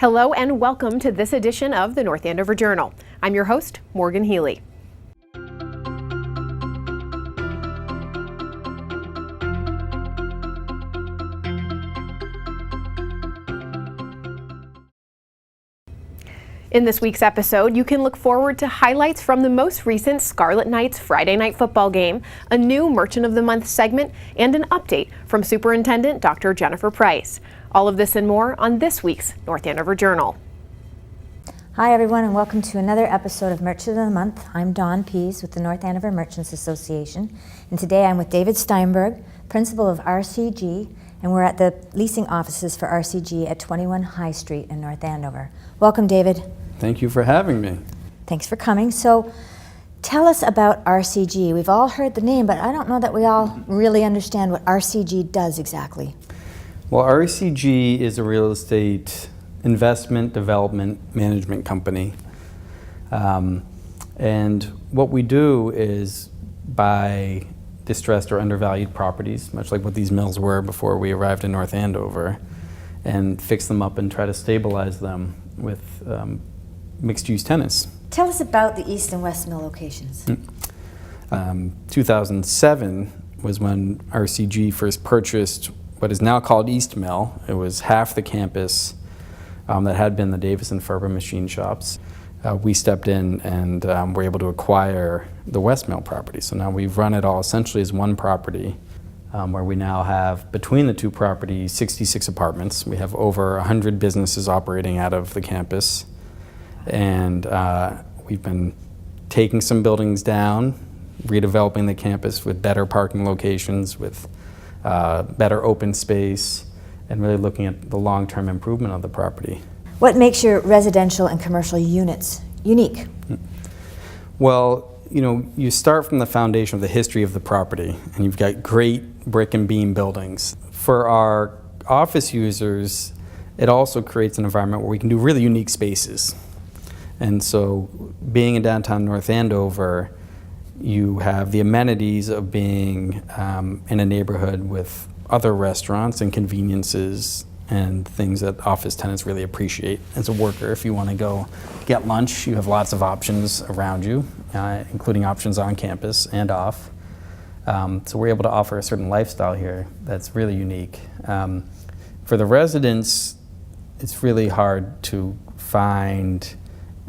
Hello and welcome to this edition of the North Andover Journal. I'm your host, Morgan Healy. In this week's episode, you can look forward to highlights from the most recent Scarlet Knights Friday night football game, a new Merchant of the Month segment, and an update from Superintendent Dr. Jennifer Price. All of this and more on this week's North Andover Journal. Hi everyone, and welcome to another episode of Merchant of the Month. I'm Dawn Pease with the North Andover Merchants Association, and today I'm with David Steinberg, principal of RCG, and we're at the leasing offices for RCG at 21 High Street in North Andover. Welcome, David. Thank you for having me. Thanks for coming. So tell us about RCG. We've all heard the name, but I don't know that we all really understand what RCG does exactly. Well, RCG is a real estate investment development management company. And what we do is buy distressed or undervalued properties, much like what these mills were before we arrived in North Andover, and fix them up and try to stabilize them with mixed-use tenants. Tell us about the East and West Mill locations. 2007 was when RCG first purchased what is now called East Mill. It was half the campus that had been the Davis and Ferber machine shops. We stepped in and were able to acquire the West Mill property. So now we've run it all essentially as one property, where we now have, between the two properties, 66 apartments. We have over 100 businesses operating out of the campus. And we've been taking some buildings down, redeveloping the campus with better parking locations, with better open space, and really looking at the long-term improvement of the property. What makes your residential and commercial units unique? Well, you start from the foundation of the history of the property, and you've got great brick and beam buildings. For our office users, it also creates an environment where we can do really unique spaces. And so being in downtown North Andover, you have the amenities of being in a neighborhood with other restaurants and conveniences and things that office tenants really appreciate. As a worker, if you want to go get lunch, you have lots of options around you, including options on campus and off. So we're able to offer a certain lifestyle here that's really unique. For the residents, it's really hard to find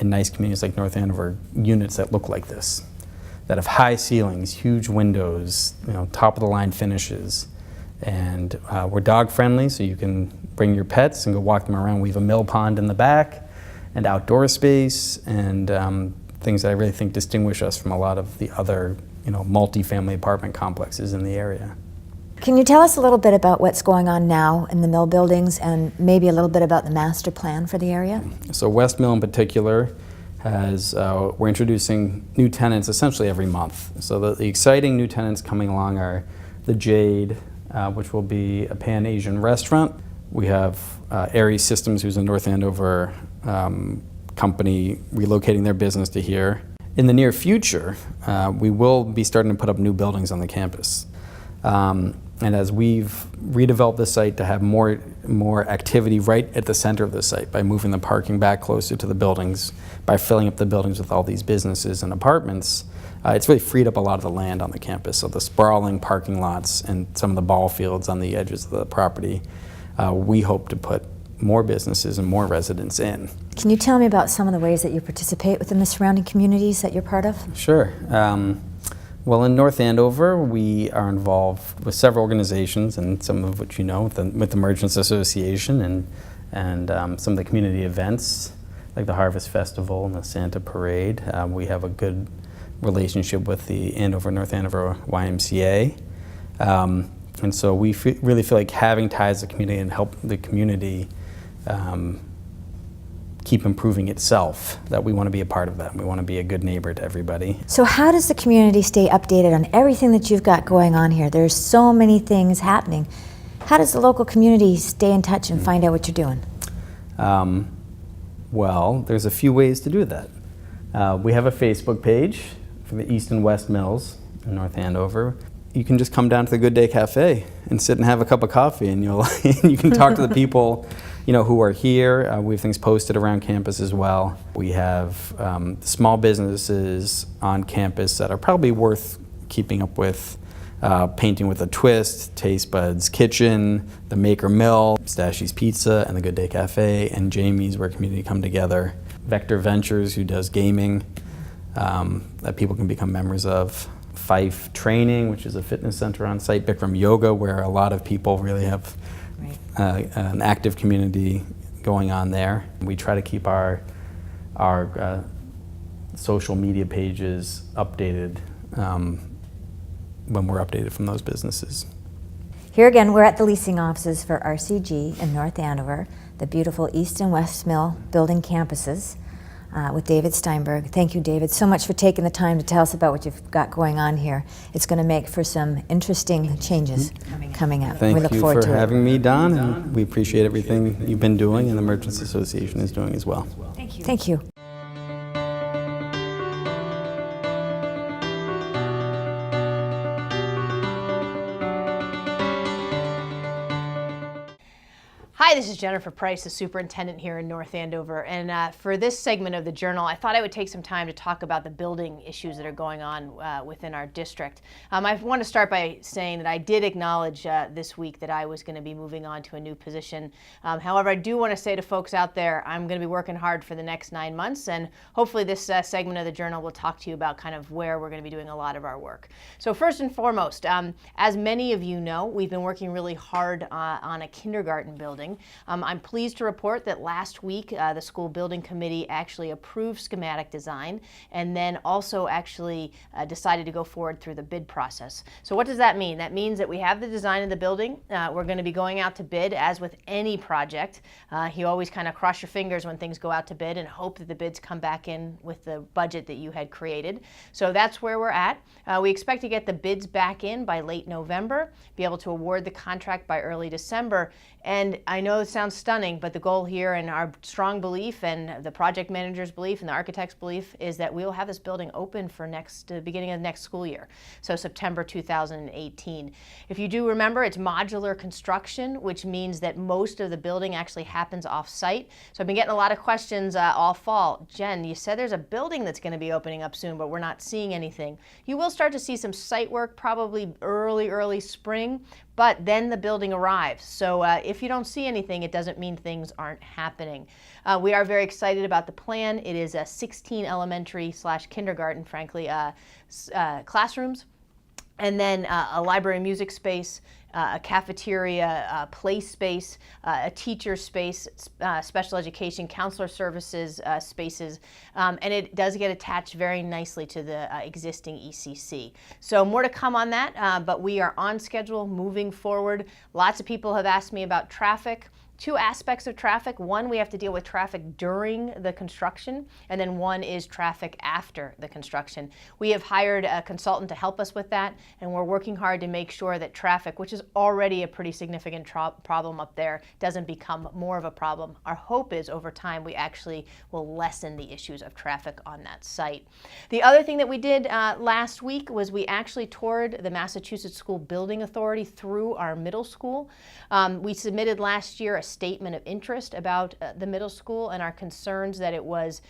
in nice communities like North Andover units that look like this, that have high ceilings, huge windows, top of the line finishes. And we're dog friendly, so you can bring your pets and go walk them around. We have a mill pond in the back and outdoor space, and things that I really think distinguish us from a lot of the other multi-family apartment complexes in the area. Can you tell us a little bit about what's going on now in the mill buildings and maybe a little bit about the master plan for the area? So West Mill in particular has, we're introducing new tenants essentially every month. So the exciting new tenants coming along are the Jade, which will be a Pan-Asian restaurant. We have Aries Systems, who's a North Andover company, relocating their business to here. In the near future, we will be starting to put up new buildings on the campus. And as we've redeveloped the site to have more activity right at the center of the site by moving the parking back closer to the buildings, by filling up the buildings with all these businesses and apartments, it's really freed up a lot of the land on the campus. So the sprawling parking lots and some of the ball fields on the edges of the property, we hope to put more businesses and more residents in. Can you tell me about some of the ways that you participate within the surrounding communities that you're part of? Sure. Well, in North Andover, we are involved with several organizations, and some of which with the Merchants Association and some of the community events, like the Harvest Festival and the Santa Parade. We have a good relationship with the North Andover YMCA. And so we really feel like having ties to the community and help the community keep improving itself, that we want to be a part of that. We want to be a good neighbor to everybody. So how does the community stay updated on everything that you've got going on here? There's so many things happening. How does the local community stay in touch and find out what you're doing? Well, there's a few ways to do that. We have a Facebook page for the East and West Mills in North Andover. You can just come down to the Good Day Cafe and sit and have a cup of coffee, and you can talk to the people who are here. We have things posted around campus as well. We have small businesses on campus that are probably worth keeping up with. Painting with a Twist, Taste Buds Kitchen, the Maker Mill, Stashy's Pizza, and the Good Day Cafe, and Jamie's, where community come together. Vector Ventures, who does gaming that people can become members of. Fife Training, which is a fitness center on site. Bikram Yoga, where a lot of people really have an active community going on there. We try to keep our social media pages updated when we're updated from those businesses. Here again, we're at the leasing offices for RCG in North Andover, the beautiful East and West Mill building campuses, with David Steinberg. Thank you, David, so much for taking the time to tell us about what you've got going on here. It's going to make for some interesting changes coming up. Thank we look you forward for to having me, Don, and we appreciate everything you've been doing and the Merchants Association is doing as well. Thank you. Thank you. Hi, this is Jennifer Price, the superintendent here in North Andover, and for this segment of the Journal, I thought I would take some time to talk about the building issues that are going on within our district. I want to start by saying that I did acknowledge this week that I was going to be moving on to a new position. However, I do want to say to folks out there, I'm going to be working hard for the next 9 months, and hopefully this segment of the Journal will talk to you about kind of where we're going to be doing a lot of our work. So first and foremost, as many of you know, we've been working really hard on a kindergarten building. I'm pleased to report that last week the school building committee actually approved schematic design and then also actually decided to go forward through the bid process. So what does that mean? That means that we have the design of the building. We're going to be going out to bid as with any project. You always kind of cross your fingers when things go out to bid and hope that the bids come back in with the budget that you had created. So that's where we're at. We expect to get the bids back in by late November, be able to award the contract by early December. And I know it sounds stunning, but the goal here and our strong belief and the project manager's belief and the architect's belief is that we will have this building open for beginning of next school year, so September 2018. If you do remember, it's modular construction, which means that most of the building actually happens off-site. So I've been getting a lot of questions all fall. Jen, you said there's a building that's going to be opening up soon, but we're not seeing anything. You will start to see some site work probably early spring, but then the building arrives. So if you don't see anything, it doesn't mean things aren't happening. We are very excited about the plan. It is a 16 elementary/kindergarten, frankly, classrooms, and then a library music space, a cafeteria, a play space, a teacher space, special education, counselor services spaces, and it does get attached very nicely to the existing ECC. So more to come on that, but we are on schedule, moving forward. Lots of people have asked me about traffic. Two aspects of traffic. One, we have to deal with traffic during the construction, and then one is traffic after the construction. We have hired a consultant to help us with that, and we're working hard to make sure that traffic, which is already a pretty significant problem up there, doesn't become more of a problem. Our hope is over time we actually will lessen the issues of traffic on that site. The other thing that we did last week was we actually toured the Massachusetts School Building Authority through our middle school. We submitted last year a statement of interest about the middle school and our concerns that it was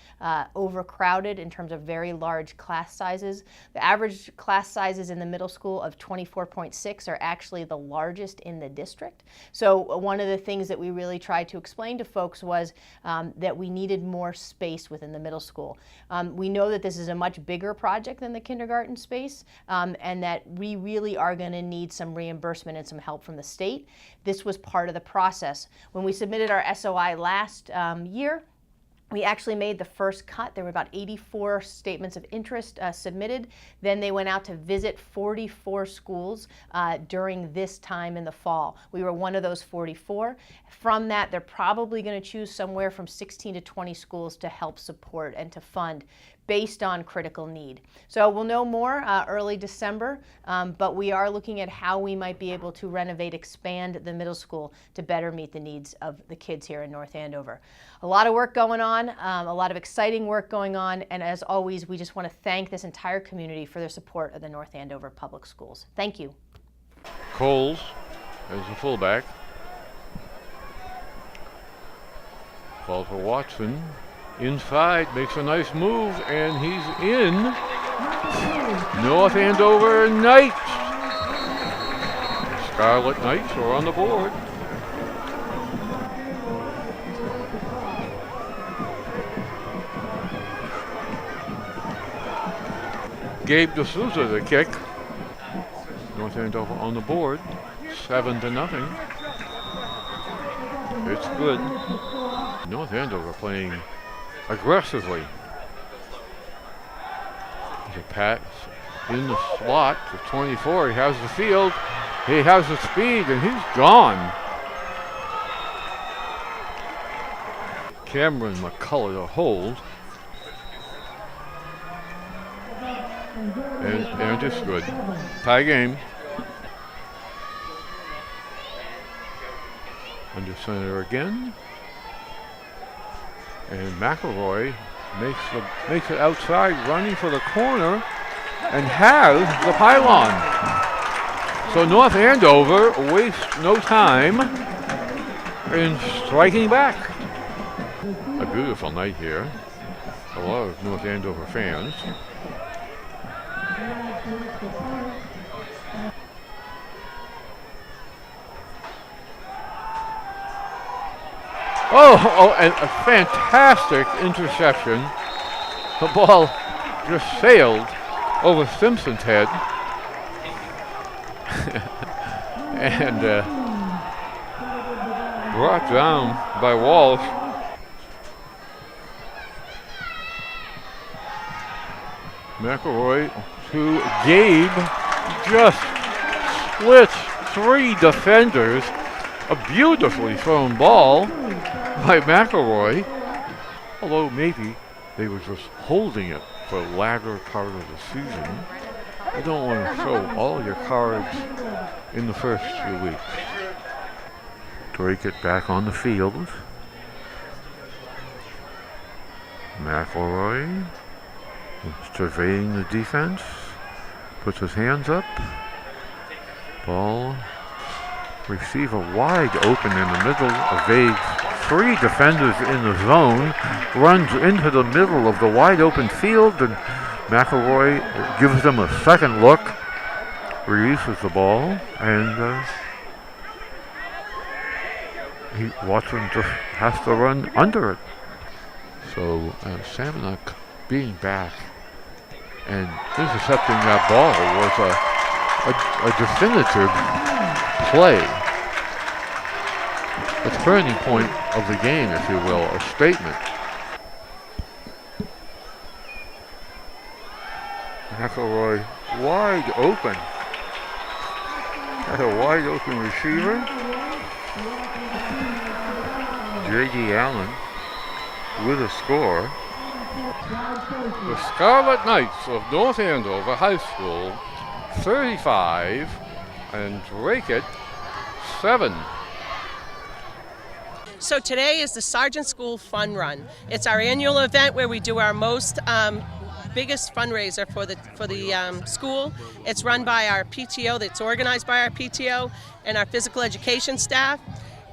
overcrowded in terms of very large class sizes. The average class sizes in the middle school of 24.6 are actually the largest in the district. So one of the things that we really tried to explain to folks was that we needed more space within the middle school. We know that this is a much bigger project than the kindergarten space, and that we really are going to need some reimbursement and some help from the state. This was part of the process. When we submitted our SOI last year, we actually made the first cut. There were about 84 statements of interest submitted. Then they went out to visit 44 schools during this time in the fall. We were one of those 44. From that, they're probably going to choose somewhere from 16 to 20 schools to help support and to fund based on critical need. So we'll know more early December, but we are looking at how we might be able to renovate, expand the middle school to better meet the needs of the kids here in North Andover. A lot of work going on, a lot of exciting work going on, and as always, we just want to thank this entire community for their support of the North Andover Public Schools. Thank you. Coles as a fullback. Ball for Watson. Inside, makes a nice move, and he's in. North Andover Knights. Scarlet Knights are on the board. Gabe D'Souza the kick. North Andover on the board. 7-0. It's good. North Andover playing aggressively. There's a pass in the slot to 24. He has the field. He has the speed, and he's gone. Cameron McCullough to hold. And it's good. Tie game. Under center again. And McElroy makes it outside, running for the corner, and has the pylon. So North Andover wastes no time in striking back. A beautiful night here. A lot of North Andover fans. Oh, and a fantastic interception. The ball just sailed over Simpson's head. And brought down by Walsh. McElroy to Gabe, just splits 3 defenders. A beautifully thrown ball by McElroy, although maybe they were just holding it for the latter part of the season. You don't want to show all your cards in the first few weeks. Drake it back on the field. McElroy is surveying the defense, puts his hands up. Ball, receiver wide open in the middle, evades 3 defenders in the zone, runs into the middle of the wide open field, and McElroy gives them a second look, releases the ball, and Watson just has to run under it. So Samanek being back and intercepting that ball was a definitive play. A turning point of the game, if you will, a statement. McElroy wide open. Got a wide open receiver. J.D. Allen with a score. The Scarlet Knights of North Andover High School 35 and Drake it 7. So today is the Sergeant School Fun Run. It's our annual event where we do our most biggest fundraiser for the school. It's run by our PTO, that's organized by our PTO and our physical education staff.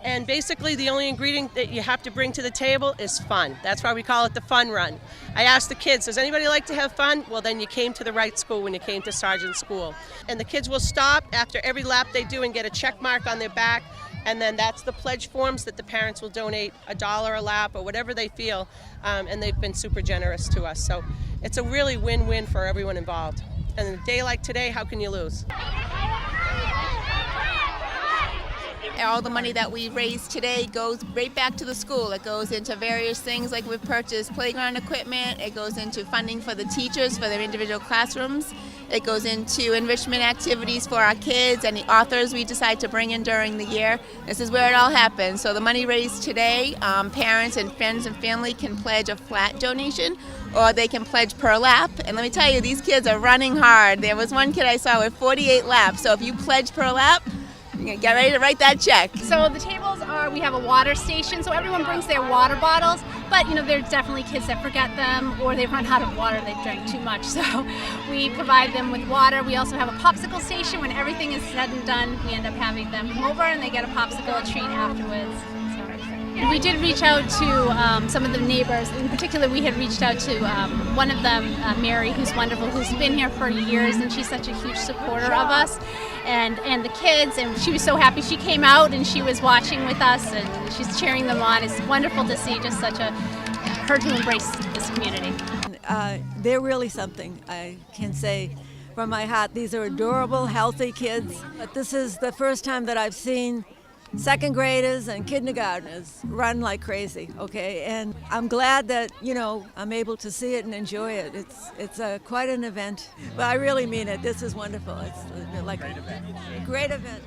And basically the only ingredient that you have to bring to the table is fun. That's why we call it the Fun Run. I asked the kids, does anybody like to have fun? Well, then you came to the right school when you came to Sergeant School. And the kids will stop after every lap they do and get a check mark on their back. And then that's the pledge forms that the parents will donate $1 a lap or whatever they feel. And they've been super generous to us. So it's a really win-win for everyone involved. And a day like today, how can you lose? All the money that we raise today goes right back to the school. It goes into various things, like we've purchased playground equipment. It goes into funding for the teachers for their individual classrooms. It goes into enrichment activities for our kids and the authors we decide to bring in during the year. This is where it all happens. So the money raised today, parents and friends and family can pledge a flat donation, or they can pledge per lap. And let me tell you, these kids are running hard. There was one kid I saw with 48 laps. So if you pledge per lap, get ready to write that check. So the tables are, we have a water station, so everyone brings their water bottles, but there's definitely kids that forget them or they run out of water, they've drank too much, so we provide them with water. We also have a popsicle station. When everything is said and done, we end up having them come over and they get a popsicle, a treat afterwards. So. We did reach out to some of the neighbors. In particular, we had reached out to one of them, Mary, who's wonderful, who's been here for years, and she's such a huge supporter of us and the kids. And she was so happy. She came out and she was watching with us, and she's cheering them on. It's wonderful to see just such her to embrace this community. They're really something, I can say from my heart. These are adorable, healthy kids. But this is the first time that I've seen second graders and kindergartners run like crazy, okay? And I'm glad that, I'm able to see it and enjoy it. It's quite an event. But I really mean it. This is wonderful. It's like a great event.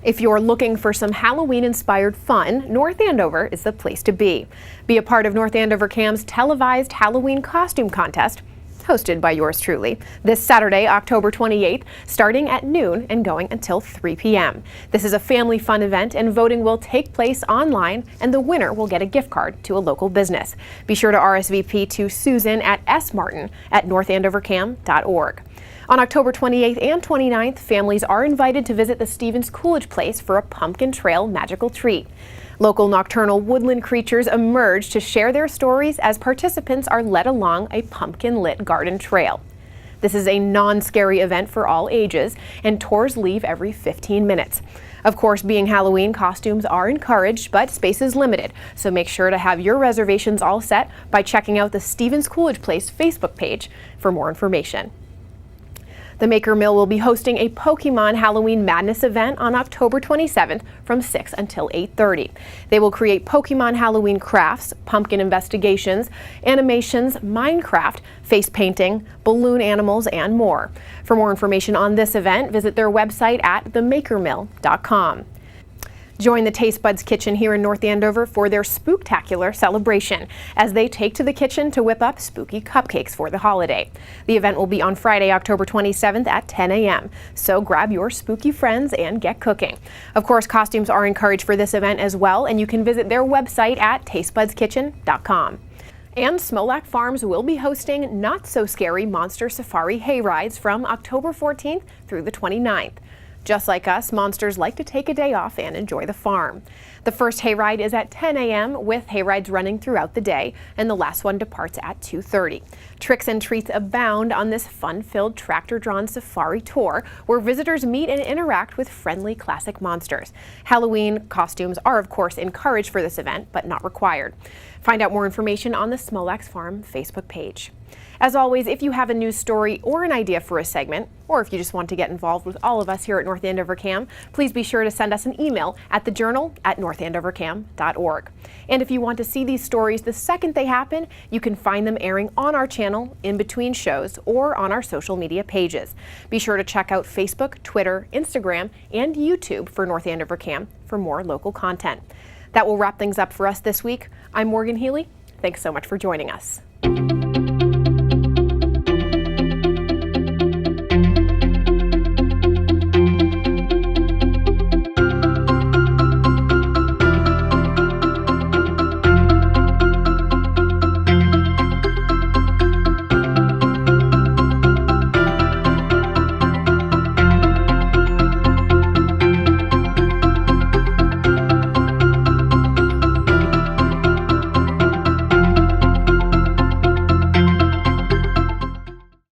If you're looking for some Halloween-inspired fun, North Andover is the place to be. Be a part of North Andover CAM's televised Halloween costume contest, hosted by yours truly, this Saturday, October 28th, starting at noon and going until 3 p.m. This is a family fun event, and voting will take place online, and the winner will get a gift card to a local business. Be sure to RSVP to Susan at smartin@northandovercam.org. On October 28th and 29th, families are invited to visit the Stevens Coolidge Place for a pumpkin trail magical treat. Local nocturnal woodland creatures emerge to share their stories as participants are led along a pumpkin-lit garden trail. This is a non-scary event for all ages, and tours leave every 15 minutes. Of course, being Halloween, costumes are encouraged, but space is limited, so make sure to have your reservations all set by checking out the Stevens Coolidge Place Facebook page for more information. The Maker Mill will be hosting a Pokemon Halloween Madness event on October 27th from 6 until 8:30. They will create Pokemon Halloween crafts, pumpkin investigations, animations, Minecraft, face painting, balloon animals, and more. For more information on this event, visit their website at themakermill.com. Join the Taste Buds Kitchen here in North Andover for their Spooktacular celebration as they take to the kitchen to whip up spooky cupcakes for the holiday. The event will be on Friday, October 27th at 10 a.m. So grab your spooky friends and get cooking. Of course, costumes are encouraged for this event as well, and you can visit their website at tastebudskitchen.com. And Smolak Farms will be hosting not-so-scary Monster Safari hay rides from October 14th through the 29th. Just like us, monsters like to take a day off and enjoy the farm. The first hayride is at 10 a.m. with hayrides running throughout the day, and the last one departs at 2:30. Tricks and treats abound on this fun-filled tractor-drawn safari tour where visitors meet and interact with friendly classic monsters. Halloween costumes are, of course, encouraged for this event, but not required. Find out more information on the Smolak's Farm Facebook page. As always, if you have a news story or an idea for a segment, or if you just want to get involved with all of us here at North Andover CAM, please be sure to send us an email at thejournal@northandovercam.org. And if you want to see these stories the second they happen, you can find them airing on our channel, in between shows, or on our social media pages. Be sure to check out Facebook, Twitter, Instagram, and YouTube for North Andover CAM for more local content. That will wrap things up for us this week. I'm Morgan Healy. Thanks so much for joining us.